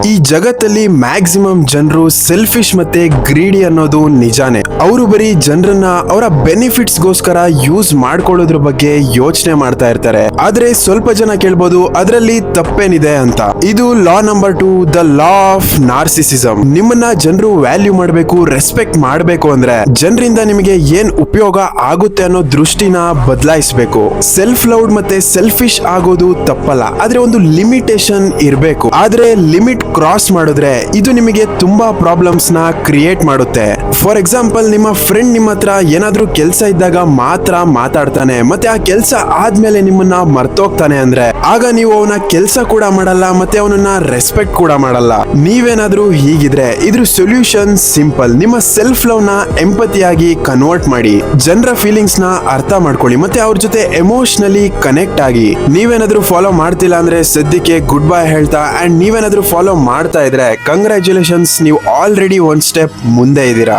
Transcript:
ಈ ಜಗತ್ತಲ್ಲಿ ಮ್ಯಾಕ್ಸಿಮಮ್ ಜನರು ಸೆಲ್ಫಿಶ್ ಮತ್ತೆ ಗ್ರೀಡಿ ಅನ್ನೋದು ನಿಜಾನೇ. ಅವರು ಬರೀ ಜನರನ್ನ ಅವರ ಬೆನಿಫಿಟ್ಸ್ ಗೋಸ್ಕರ ಯೂಸ್ ಮಾಡ್ಕೊಳ್ಳೋದ್ರ ಬಗ್ಗೆ ಯೋಚನೆ ಮಾಡ್ತಾ ಇರ್ತಾರೆ. ಆದ್ರೆ ಸ್ವಲ್ಪ ಜನ ಕೇಳ್ಬೋದು ಅದರಲ್ಲಿ ತಪ್ಪೇನಿದೆ ಅಂತ. ಇದು ಲಾ ನಂಬರ್ 2, ದ ಲಾ ಆಫ್ ನಾರ್ಸಿಸಿಸಮ್. ನಿಮ್ಮನ್ನ ಜನರು ವ್ಯಾಲ್ಯೂ ಮಾಡಬೇಕು, ರೆಸ್ಪೆಕ್ಟ್ ಮಾಡಬೇಕು ಅಂದ್ರೆ ಜನರಿಂದ ನಿಮಗೆ ಏನ್ ಉಪಯೋಗ ಆಗುತ್ತೆ ಅನ್ನೋ ದೃಷ್ಟಿನ ಬದಲಾಯಿಸಬೇಕು. ಸೆಲ್ಫ್ ಲವ್ಡ್ ಮತ್ತೆ ಸೆಲ್ಫಿಶ್ ಆಗೋದು ತಪ್ಪಲ್ಲ, ಆದ್ರೆ ಒಂದು ಲಿಮಿಟೇಷನ್ ಇರಬೇಕು. ಆದ್ರೆ ಲಿಮಿಟ್ ಕ್ರಾಸ್ ಮಾಡಿದ್ರೆ ಇದು ನಿಮಗೆ ತುಂಬಾ ಪ್ರಾಬ್ಲಮ್ಸ್ ನ ಕ್ರಿಯೇಟ್ ಮಾಡುತ್ತೆ. ಫಾರ್ ಎಕ್ಸಾಂಪಲ್, ನಿಮ್ಮ ಫ್ರೆಂಡ್ ನಿಮ್ಮ ಹತ್ರ ಏನಾದ್ರೂ ಕೆಲಸ ಇದ್ದಾಗ ಮಾತ್ರ ಮಾತಾಡ್ತಾನೆ, ಮತ್ತೆ ಆ ಕೆಲಸ ಆದ್ಮೇಲೆ ನಿಮ್ಮನ್ನ ಮರ್ತೋಗ್ತಾನೆ ಅಂದ್ರೆ ಆಗ ನೀವು ಅವನ ಕೆಲಸ ಕೂಡ ಮಾಡಲ್ಲ, ಮತ್ತೆ ಅವನನ್ನ ರೆಸ್ಪೆಕ್ಟ್ ಕೂಡ ಮಾಡಲ್ಲ. ನೀವೇನಾದ್ರೂ ಹೀಗಿದ್ರೆ ಇದ್ರ ಸೊಲ್ಯೂಷನ್ ಸಿಂಪಲ್. ನಿಮ್ಮ ಸೆಲ್ಫ್ ಲವ್ ನ ಎಂಪತಿಯಾಗಿ ಕನ್ವರ್ಟ್ ಮಾಡಿ, ಜನರ ಫೀಲಿಂಗ್ಸ್ ನ ಅರ್ಥ ಮಾಡ್ಕೊಳ್ಳಿ, ಮತ್ತೆ ಅವ್ರ ಜೊತೆ ಎಮೋಷನಲಿ ಕನೆಕ್ಟ್ ಆಗಿ. ನೀವೇನಾದ್ರೂ ಫಾಲೋ ಮಾಡ್ತಿಲ್ಲ ಅಂದ್ರೆ ಸದ್ಯಕ್ಕೆ ಗುಡ್ ಬೈ ಹೇಳ್ತಾ, ಅಂಡ್ ನೀವೇನಾದ್ರೂ ಫಾಲೋ ಮಾಡ್ತಾ ಇದ್ರೆ ಕಂಗ್ರ್ಯಾಚುಲೇಷನ್ಸ್, ನೀವು ಆಲ್ರೆಡಿ 1 ಸ್ಟೆಪ್ ಮುಂದೆ ಇದ್ದೀರಾ.